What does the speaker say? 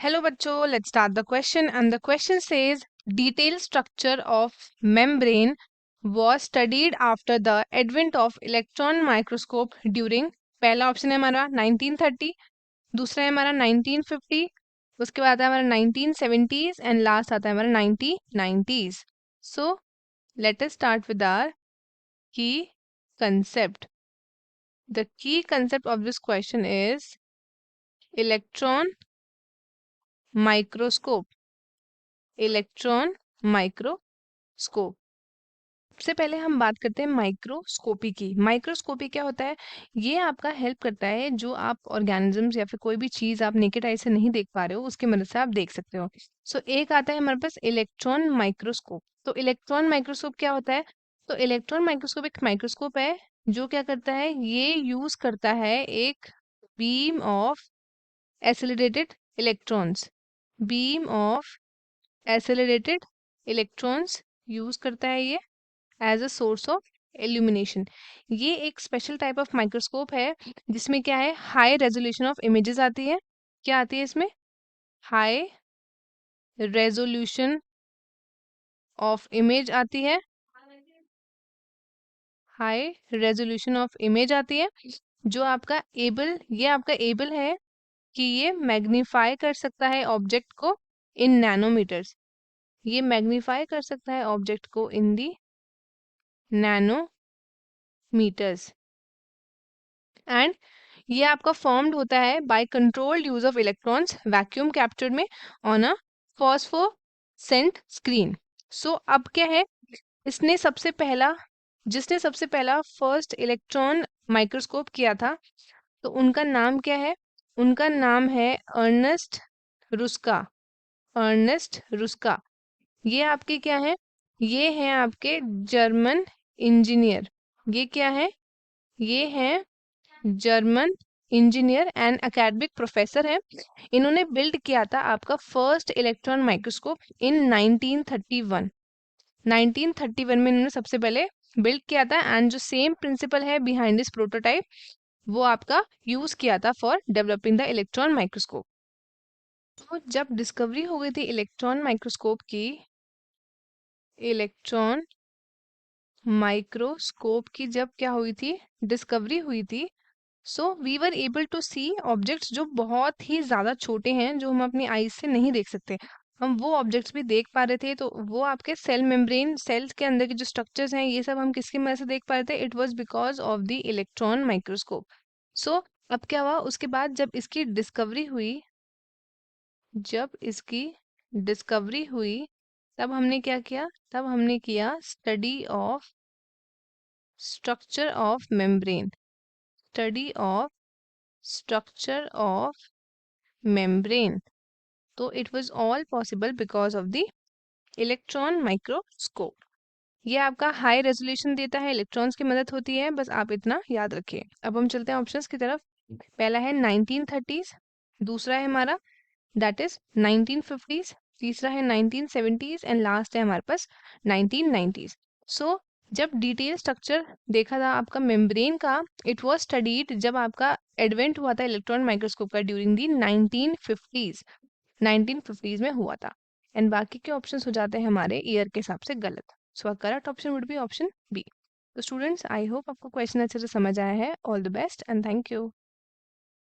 Hello bachcho, let's start the question and the question says detailed structure of membrane was studied after the advent of electron microscope during पहला option है हमारा 1930, दूसरा है हमारा 1950, उसके बाद है हमारा 1970s एंड लास्ट आता है हमारा 1990s. So let us start with our key concept. The key concept of this question is electron microscope. Electron microscope. सबसे पहले हम बात करते हैं माइक्रोस्कोपी की. माइक्रोस्कोपी क्या होता है? ये आपका हेल्प करता है जो आप ऑर्गेनिजम्स या फिर कोई भी चीज आप नेकेड आई से नहीं देख पा रहे हो उसकी मदद से आप देख सकते हो. सो एक आता है हमारे पास इलेक्ट्रॉन माइक्रोस्कोप. तो इलेक्ट्रॉन माइक्रोस्कोप क्या होता है? तो इलेक्ट्रॉन माइक्रोस्कोप एक माइक्रोस्कोप है जो क्या करता है, ये यूज करता है एक beam of accelerated electrons. Beam of accelerated electrons use करता है ये as a source of illumination. ये एक स्पेशल टाइप ऑफ माइक्रोस्कोप है जिसमें क्या है, हाई रेजोल्यूशन ऑफ इमेजेस आती है. क्या आती है इसमें? हाई रेजोल्यूशन ऑफ इमेज आती है. हाई रेजोल्यूशन ऑफ इमेज आती है जो आपका एबल है कि ये मैग्नीफाई कर सकता है ऑब्जेक्ट को इन नैनोमीटर्स. ये मैग्नीफाई कर सकता है ऑब्जेक्ट को इन दी नैनोमीटर्स. एंड ये आपका फॉर्म्ड होता है by controlled use of electrons vacuum captured में on a phosphorescent screen. So अब क्या है, जिसने सबसे पहला फर्स्ट इलेक्ट्रॉन माइक्रोस्कोप किया था तो उनका नाम क्या है? उनका नाम है अर्नेस्ट रुस्का. अर्नेस्ट रुस्का. ये आपके क्या है? ये हैं आपके जर्मन इंजीनियर. ये क्या है? ये है German engineer and academic professor है. इन्होंने बिल्ड किया था आपका फर्स्ट इलेक्ट्रॉन माइक्रोस्कोप इन 1931. 1931 में इन्होंने सबसे पहले बिल्ड किया था एंड जो सेम प्रिंसिपल है बिहाइंड दिस प्रोटोटाइप वो आपका यूज किया था for developing the electron microscope. तो जब डिस्कवरी हो गई थी इलेक्ट्रॉन माइक्रोस्कोप की, इलेक्ट्रॉन माइक्रोस्कोप की जब क्या हुई थी, डिस्कवरी हुई थी, so we were able to see objects जो बहुत ही ज़्यादा छोटे हैं, जो हम अपनी आईज से नहीं देख सकते. हम वो ऑब्जेक्ट्स भी देख पा रहे थे. तो वो आपके सेल मेम्ब्रेन, सेल्स के अंदर के जो स्ट्रक्चर्स हैं, ये सब हम किसकी मदद से देख पा रहे थे? It was because of the electron microscope. So अब क्या हुआ उसके बाद, जब इसकी डिस्कवरी हुई तब हमने क्या किया? तब हमने किया study of structure of membrane. Study of structure of membrane. तो it was all possible because of the electron microscope. ये आपका हाई रेजोल्यूशन देता है, इलेक्ट्रॉन्स की मदद होती है, बस आप इतना याद रखिए. अब हम चलते हैं ऑप्शंस की तरफ. पहला है 1930s, दूसरा है हमारा दैट इज 1950s, तीसरा है 1970s एंड लास्ट है हमारे पास 1990s. सो जब डिटेल स्ट्रक्चर देखा था आपका मेम्ब्रेन का, इट वाज स्टडीड जब आपका एडवेंट हुआ था इलेक्ट्रॉन माइक्रोस्कोप का ड्यूरिंग दी 1950s. 1950s में हुआ था. एंड बाकी के ऑप्शंस हो जाते हैं हमारे ईयर के हिसाब से गलत. So correct option would be option B. तो स्टूडेंट्स, आई होप आपको क्वेश्चन अच्छे से समझ आया है. All the best and thank you.